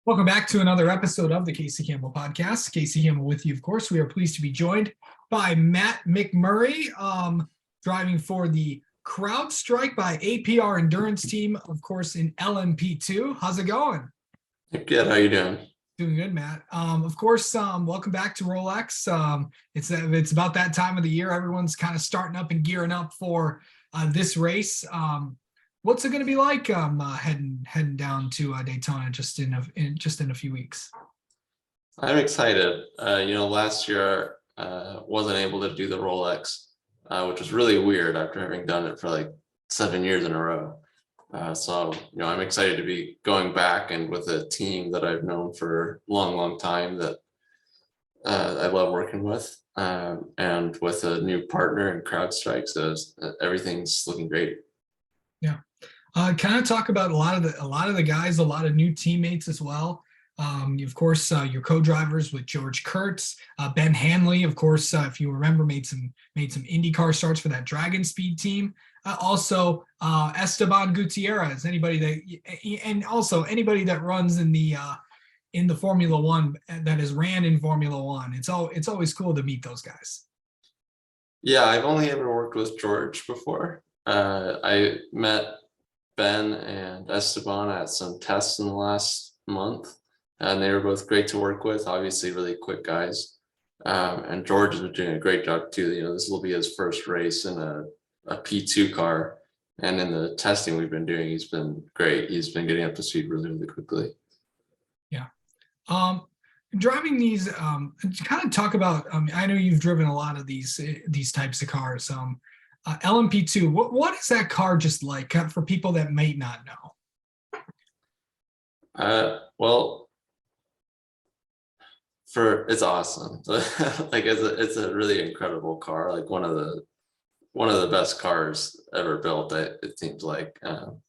Welcome back to another episode of the Casey Campbell Podcast. Casey Campbell with you, of course. We are pleased to be joined by Matt McMurry, driving for the Crowdstrike by APR Endurance Team, of course, in LMP2. How's it going? Good. How you doing? Doing good, Matt. Of course, welcome back to Rolex. It's about that time of the year. Everyone's kind of starting up and gearing up for this race. What's it going to be like heading down to Daytona just in a few weeks? I'm excited. Last year wasn't able to do the Rolex, which was really weird after having done it for like 7 years in a row. So I'm excited to be going back and with a team that I've known for a long time that I love working with, and with a new partner in Crowdstrike. So everything's looking great. Yeah. Kind of talk about a lot of the guys, a lot of new teammates as well. Of course, your co-drivers with George Kurtz, Ben Hanley, of course, if you remember, made some IndyCar starts for that Dragon Speed team. Also, Esteban Gutierrez, anybody that runs in the Formula One, that has ran in Formula One. It's always cool to meet those guys. Yeah, I've only ever worked with George before. I met Ben and Esteban at some tests in the last month, and they were both great to work with. Obviously, really quick guys. And George has been doing a great job too. This will be his first race in a P2 car, and in the testing we've been doing, he's been great. He's been getting up to speed really quickly. Yeah. Driving these, kind of talk about. I know you've driven a lot of these types of cars. LMP2, what is that car just like for people that may not know? Well, it's awesome. Like it's a really incredible car. Like one of the best cars ever built. It seems like it's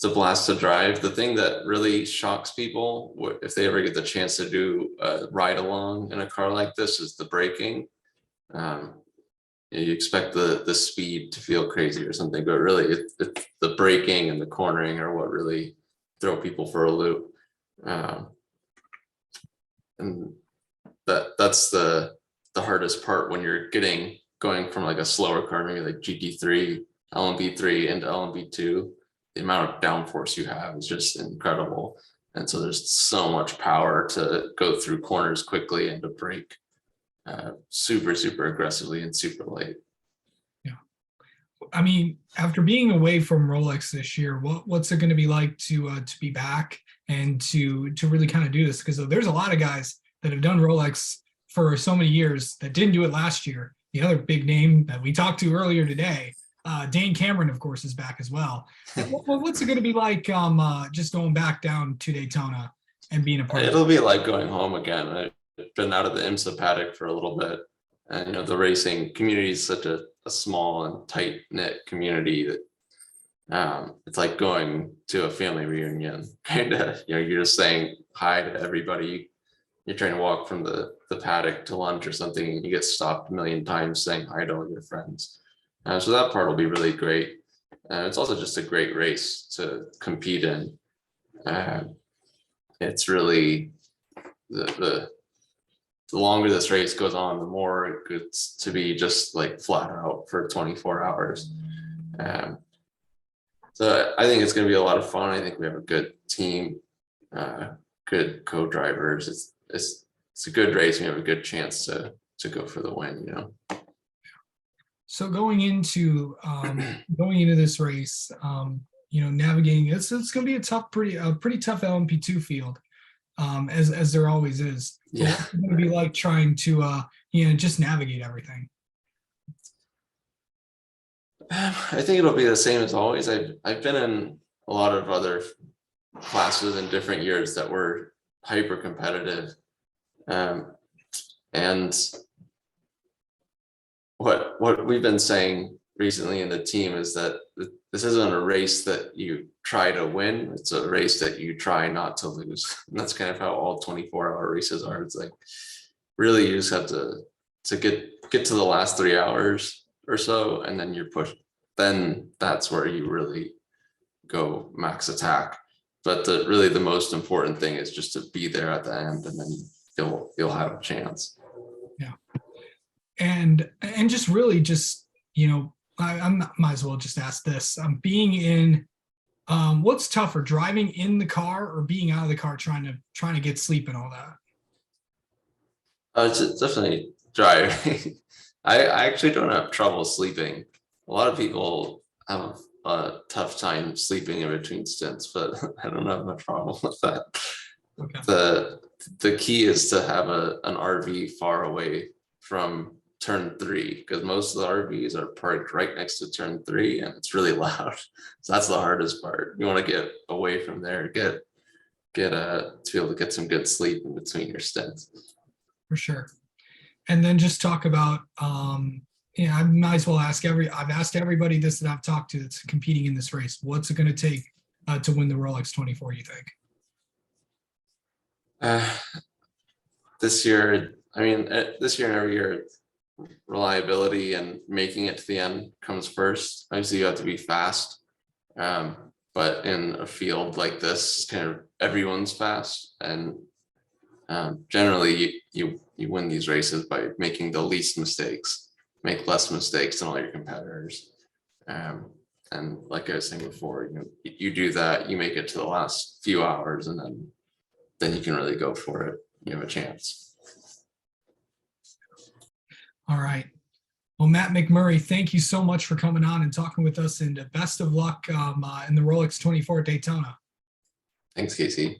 a blast to drive. The thing that really shocks people if they ever get the chance to do a ride along in a car like this is the braking. You expect the speed to feel crazy or something, but really it's the braking and the cornering are what really throw people for a loop. And that's the hardest part when you're going from like a slower car, maybe like GT3, LMP3 into LMP2. The amount of downforce you have is just incredible. And so there's so much power to go through corners quickly and to brake super aggressively and super late. Yeah. I mean, after being away from Rolex this year, what's it going to be like to be back and to really kind of do this? Because there's a lot of guys that have done Rolex for so many years that didn't do it last year. The other big name that we talked to earlier today, Dane Cameron, of course, is back as well. What's it going to be like just going back down to Daytona and being a part of it? It'll be like going home again. I've been out of the IMSA paddock for a little bit, and the racing community is such a small and tight-knit community that it's like going to a family reunion. Kind of, you're just saying hi to everybody. You're trying to walk from the paddock to lunch or something, and you get stopped a million times saying hi to all your friends. So that part will be really great. It's also just a great race to compete in. It's really the longer this race goes on, the more it gets to be just like flat out for 24 hours. So I think it's going to be a lot of fun. I think we have a good team, good co-drivers. It's a good race. And we have a good chance to go for the win. So going into this race, navigating it's going to be a pretty tough LMP2 field, as there always is. Yeah, it's going to be like trying to just navigate everything. I think it'll be the same as always. I've been in a lot of other classes in different years that were hyper competitive, and what we've been saying recently in the team is that this isn't a race that you try to win. It's a race that you try not to lose. And that's kind of how all 24-hour races are. It's like really you just have to get to the last 3 hours or so, and then you're pushed. Then that's where you really go max attack. but really the most important thing is just to be there at the end, and then you'll have a chance. Yeah. And just really just, might as well just ask this. Being in, what's tougher, driving in the car or being out of the car trying to get sleep and all that? It's definitely driving. I actually don't have trouble sleeping. A lot of people have a tough time sleeping in between stints, but I don't have a problem with that. Okay. The key is to have an RV far away from turn 3, because most of the RVs are parked right next to turn 3 and it's really loud. So that's the hardest part. You want to get away from there, to be able to get some good sleep in between your stints. For sure. And then just talk about, I might as well ask I've asked everybody this that I've talked to that's competing in this race. What's it going to take to win the Rolex 24, you think? This year, this year and every year, reliability and making it to the end comes first. Obviously, you have to be fast, but in a field like this, kind of everyone's fast, and generally you win these races by making the least mistakes, make less mistakes than all your competitors. And like I was saying before, you do that, you make it to the last few hours, and then you can really go for it. You have a chance. All right. Well, Matt McMurry, thank you so much for coming on and talking with us, and best of luck in the Rolex 24 at Daytona. Thanks, Casey.